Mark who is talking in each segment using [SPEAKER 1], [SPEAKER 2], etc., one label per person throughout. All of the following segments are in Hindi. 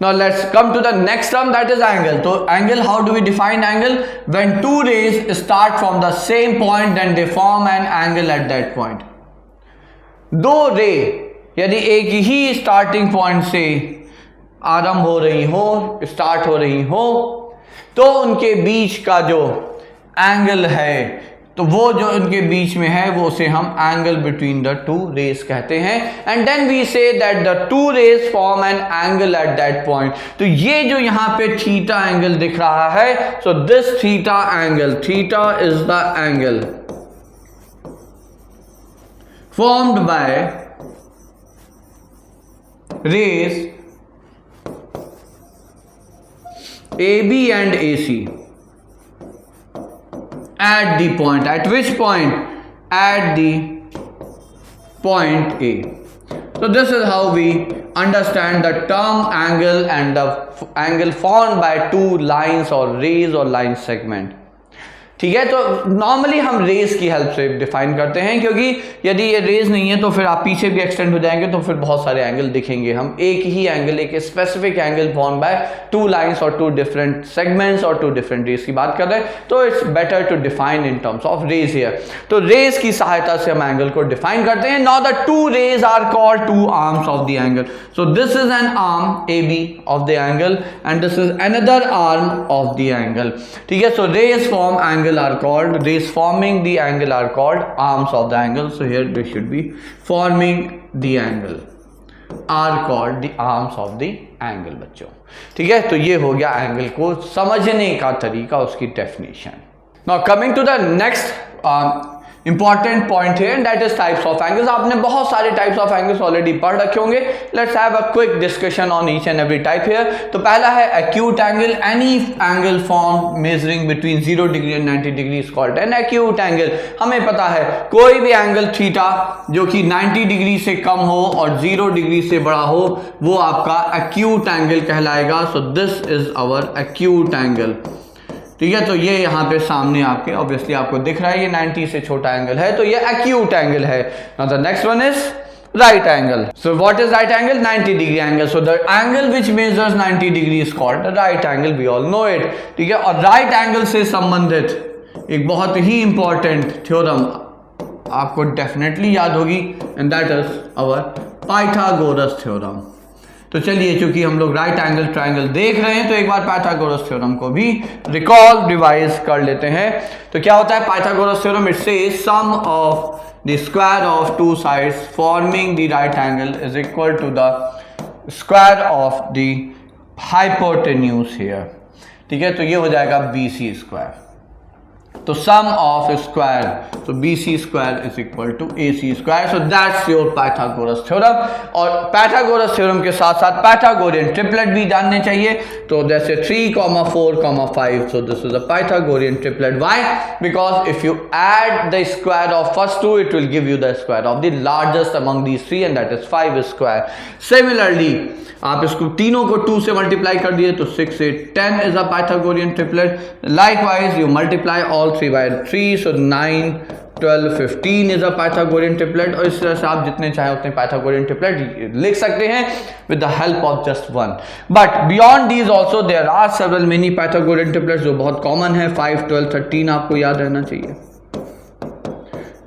[SPEAKER 1] Now let's come to the next term, that is angle. So angle, how do we define angle? When two rays start from the same point, then they form an angle at that point. दो रे यदि एक ही स्टार्टिंग पॉइंट से आरंभ हो रही हो, स्टार्ट हो रही हो, तो उनके बीच का जो एंगल है, तो वो जो उनके बीच में है वो उसे हम angle between the two rays कहते हैं. And then we say that the two rays form an angle at that point. तो ये जो यहाँ पे थीटा एंगल दिख रहा है, so this theta angle, theta is the angle formed by rays AB and AC at the point. At which point? At the point A. So this is how we understand the term angle and the angle formed by two lines or rays or line segment. ठीक है, तो नॉर्मली हम रेज की हेल्प से डिफाइन करते हैं, क्योंकि यदि ये रेज नहीं है तो फिर आप पीछे भी एक्सटेंड हो जाएंगे तो फिर बहुत सारे एंगल दिखेंगे. हम एक ही एंगल, एक specific angle form by two lines और टू डिफरेंट सेगमेंट्स और टू डिफरेंट रेज की बात कर रहे हैं, तो it's better to define in terms of rays here. तो रेज की सहायता से हम एंगल को डिफाइन करते हैं. Now the two rays are called two arms of the angle. So this is an arm A B of the angle and this is another arm of the angle. ठीक है, so rays form angle are called, rays forming the angle are called arms of the angle. So here they should be forming the angle are called the arms of the angle बच्चों. ठीक है, तो ये हो गया एंगल को समझने का तरीका, उसकी definition. Now coming to the next important point है, that is types of angles. आपने बहुत सारे टाइप्स ऑफ एंगल्स ऑलरेडी पढ़ रखे होंगे. Let's have a quick discussion on each and every type here. तो पहला है acute angle. Any angle form measuring between 0 degree and 90 degree is called an acute angle. हमें पता है कोई भी एंगल थीटा जो कि 90 डिग्री से कम हो और 0 डिग्री से बड़ा हो, वो आपका एक्यूट एंगल कहलाएगा. So this is our acute angle. ठीक है, तो ये यहाँ पे सामने आपके ऑब्वियसली आपको दिख रहा है, ये 90 से छोटा एंगल है, तो ये एक्यूट एंगल है. Now the next one is right angle. So what is right angle? 90 degree angle. So the angle which measures 90 degree is called the right angle. We all know it. ठीक है, और राइट एंगल से संबंधित एक बहुत ही इंपॉर्टेंट थ्योरम आपको डेफिनेटली याद होगी, and that is our Pythagoras theorem. तो चलिए, चूंकि हम लोग राइट एंगल ट्रायंगल देख रहे हैं, तो एक बार पाइथागोरस थ्योरम को भी रिकॉल रिवाइज कर लेते हैं. तो क्या होता है Pythagoras theorem? It says sum of the square of two sides forming the right angle is equal to the square of the hypotenuse here. ठीक है, तो ये हो जाएगा BC स्क्वायर. तो सम ऑफ स्क्वायर, तो BC square is equal to AC square. So that's your Pythagoras theorem. और पाइथागोरस थ्योरम के साथ साथ पाइथागोरियन ट्रिपलेट भी जानने चाहिए. तो जैसे 3, 4, 5. So this is a Pythagorean triplet. Why? Because if you add the square of first two, it will give you the square of the largest among these 3 and that is 5 square. Similarly आप इसको तीनों को 2 से मल्टीप्लाई कर दिए तो 6, 8, 10 is a Pythagorean triplet. Likewise you multiply all 3 by 3, so 9, 12, 15 is a Pythagorean triplet. और इस तरह से आप जितने चाहे उतने Pythagorean triplet लिख सकते हैं with the help of just one. But beyond these also there are several many Pythagorean triplets जो बहुत कॉमन है. 5, 12, 13 आपको याद रहना चाहिए.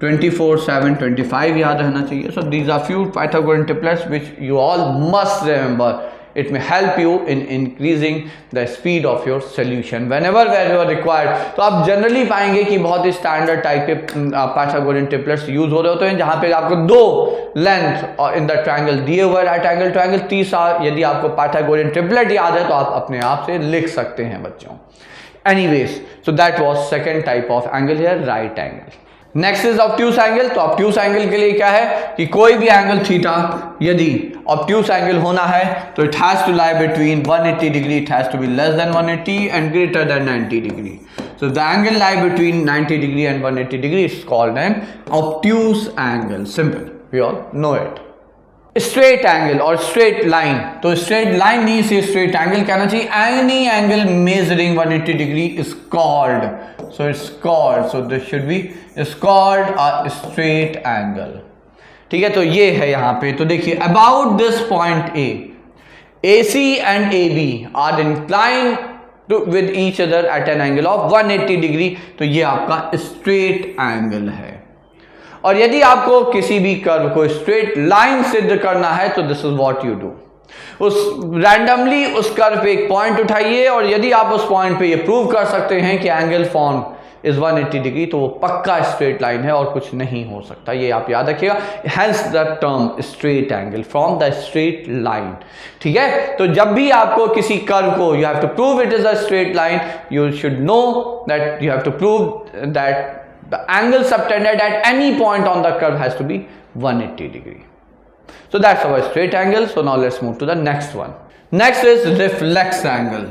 [SPEAKER 1] 24, 7, 25 याद रहना चाहिए. So these are few Pythagorean triplets which you all must remember. It may help you in increasing the speed of your solution whenever required. तो आप जनरली पाएंगे कि बहुत ही स्टैंडर्ड टाइप के पाइथागोरियन ट्रिपलेट्स यूज हो रहे होते हैं, जहां पे आपको 2 लेंथ और इन द ट्रायंगल दिए हुए राइट एंगल ट्रायंगल. तीसरा यदि आपको पाइथागोरियन ट्रिपलेट याद है तो आप अपने आप से लिख सकते हैं बच्चों. Anyways, so that was second type of angle here, right angle. Next is obtuse angle. तो ऑब्ट्यूस एंगल के लिए क्या है कि कोई भी एंगल थीटा यदि ऑब्ट्यूस एंगल होना है तो it has to lie between 180 degree, it has to be less than 180 and greater than 90 degree. So the angle lie between 90 degree and 180 degree is called an obtuse angle. Simple, we all know it. Straight angle और स्ट्रेट लाइन. तो स्ट्रेट लाइन नहीं से स्ट्रेट एंगल कहना चाहिए. Any angle measuring 180 degree is called, so it's called, so this should be is called a straight angle. ठीक है, तो ये है यहां पे. तो देखिए about this point A, AC and AB are inclined with each other at an angle of 180 degree, तो ये आपका स्ट्रेट एंगल है। और यदि आपको किसी भी कर्व को स्ट्रेट लाइन सिद्ध करना है तो this is what you do, उस रैंडमली उस कर्व पे एक पॉइंट उठाइए और यदि आप उस पॉइंट पे ये प्रूव कर सकते हैं कि एंगल फॉर्म इज 180 डिग्री, तो वो पक्का स्ट्रेट लाइन है और कुछ नहीं हो सकता, ये आप याद रखिएगा। Hence the term straight angle from the straight line. ठीक है, तो जब भी आपको किसी कर्व को you have to prove it is a straight line, you should know that you have to prove that the angle subtended at any point on the curve has to be 180 degree. So that's our straight angle. So now let's move to the next one. Next is reflex angle.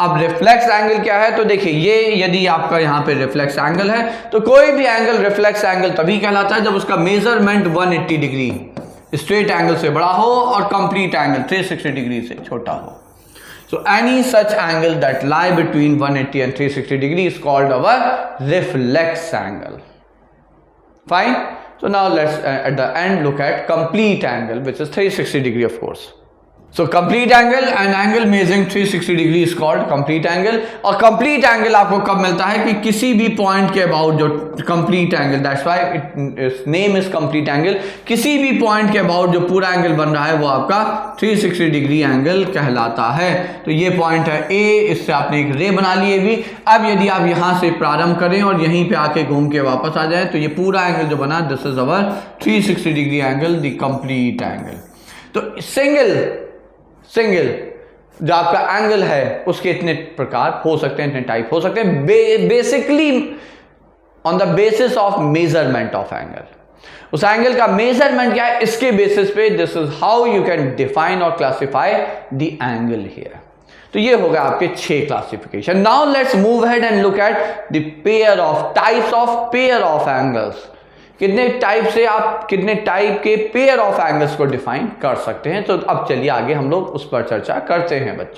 [SPEAKER 1] अब reflex angle क्या है, तो देखिए ये यदि आपका यहाँ पे reflex angle है तो कोई भी एंगल reflex angle तभी कहलाता है जब उसका मेजरमेंट 180 डिग्री स्ट्रेट एंगल से बड़ा हो और कंप्लीट एंगल 360 डिग्री से छोटा हो। So any such angle that lie between 180 and 360 degree is called our reflex angle. Fine. So now let's at the end look at complete angle, which is 360 degree, of course. So complete angle, an angle measuring 360 degree is called complete angle. और complete angle आपको कब मिलता है कि किसी भी पॉइंट के अबाउट जो complete angle, that's why its name is complete angle, किसी भी पॉइंट के अबाउट जो पूरा एंगल बन रहा है वो आपका 360 डिग्री एंगल कहलाता है। तो ये पॉइंट है A, इससे आपने एक रे बना ली है भी। अब यदि आप यहाँ से प्रारंभ करें और यहीं पे आके घूम के वापस आ जाए तो ये पूरा एंगल जो बना, this is our 360 degree angle, the complete angle. तो सिंगल जो आपका एंगल है उसके इतने प्रकार हो सकते हैं, इतने टाइप हो सकते हैं, basically on the basis of measurement of angle. उस एंगल का मेजरमेंट क्या है, इसके बेसिस पे this is how you can define और क्लासिफाई द एंगल हियर। तो ये होगा आपके 6 classification. Now let's move ahead and look at the pair of types of pair of angles. कितने टाइप से आप कितने टाइप के पेयर ऑफ एंगल्स को डिफाइन कर सकते हैं। तो अब चलिए आगे हम लोग उस पर चर्चा करते हैं बच्चों।